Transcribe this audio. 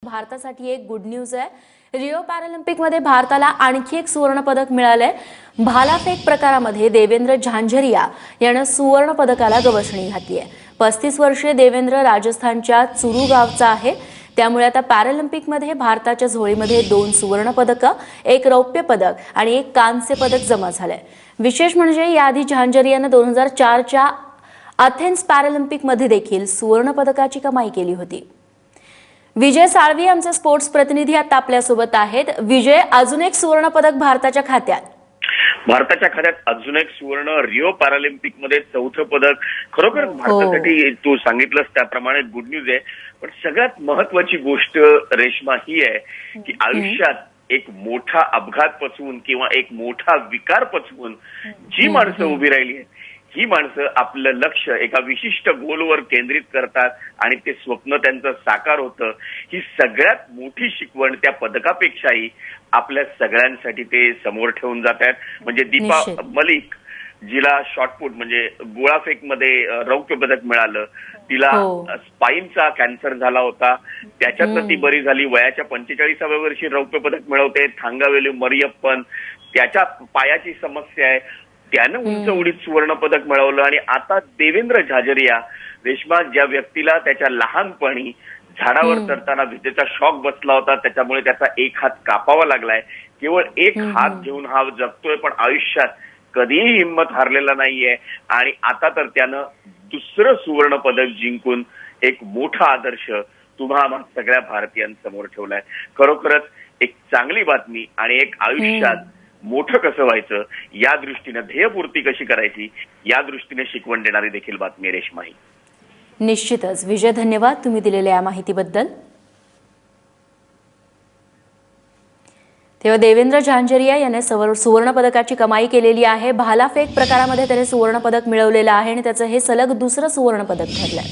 भारतासाठी एक good news आहे। रिओ पॅरालिम्पिकमध्ये भारताला आणखी एक सुवर्ण पदक मिळालंय। भालाफेक प्रकारामध्ये देवेंद्र झांझरिया यानं सुवर्ण पदकाला गवसणी घातली आहे। 35 वर्षीय देवेंद्र राजस्थानच्या चुरू गावचा आहे। त्यामुळे आता पॅरालिम्पिकमध्ये भारताच्या झोळीमध्ये 2 सुवर्ण पदकं, 1 रौप्य पदक आणि 1 कांस्य पदक जमा झालंय। विशेष म्हणजे याआधी झांझरियानं 2004च्या अथेन्स पॅरालिम्पिकमध्ये देखील सुवर्ण पदकाची कमाई केली होती। विजय साळवी आमचे स्पोर्ट्स प्रतिनिधी आता आपल्यासोबत आहेत। विजय, अजून एक सुवर्ण पदक भारताच्या खात्यात। भारताच्या खात्यात अजून एक सुवर्ण, रिओ पॅरालिम्पिक मध्ये 4थं पदक। खरोखर भारतासाठी तू सांगितलंस त्याप्रमाणे गुड न्यूज आहे। पण सगळ्यात महत्वाची गोष्ट रेश्मा ही आहे की आयुष्यात एक मोठा अपघात पचवून किंवा एक मोठा विकार पचवून जी माणसं उभी राहिली आहेत, ही माणसं आपलं लक्ष एका विशिष्ट गोलवर केंद्रित करतात आणि ते स्वप्न त्यांचं साकार होतं। ही सगळ्यात मोठी शिकवण त्या पदकापेक्षाही आपल्या सगळ्यांसाठी ते समोर ठेवून जात आहेत। म्हणजे दीपा मलिक, जिला शॉटपुट म्हणजे गोळाफेक मध्ये रौप्य पदक मिळालं, तिला स्पाईनचा कॅन्सर झाला होता, त्याच्यातनं ती बरी झाली। वयाच्या 45व्या वर्षी रौप्य पदक मिळवते। थांगावेलू मरियप्पन, त्याच्या पायाची समस्या आहे, त्यानं उंच उडीत सुवर्ण पदक मिळवलं। आणि आता देवेंद्र झांझरिया, रेश्मा, ज्या व्यक्तीला त्याच्या लहानपणी झाडावर चढताना विजेचा शॉक बसला होता, त्याच्यामुळे त्याचा एक हात कापावा लागलाय, केवळ एक हात घेऊन हा जगतोय, पण आयुष्यात कधीही हिंमत हारलेला नाहीये। आणि आता तर त्यानं 2रं सुवर्ण पदक जिंकून एक मोठा आदर्श तुम्हा सगळ्या भारतीयांसमोर ठेवलाय। खरोखरच एक चांगली बातमी आणि एक आयुष्यात मोठं कसं व्हायचं, या दृष्टीने ध्येयपूर्ती कशी करायची, या दृष्टीने शिकवण देणारी देखील बातमी रेश्मा ही। निश्चितच विजय, धन्यवाद तुम्ही दिलेल्या या माहितीबद्दल। तेव्हा देवेंद्र झांझरिया याने सुवर्ण पदकाची कमाई केलेली आहे। भालाफेक प्रकारामध्ये त्याने सुवर्ण पदक मिळवलेलं आहे आणि त्याचं हे सलग 2रं सुवर्ण पदक ठरलंय।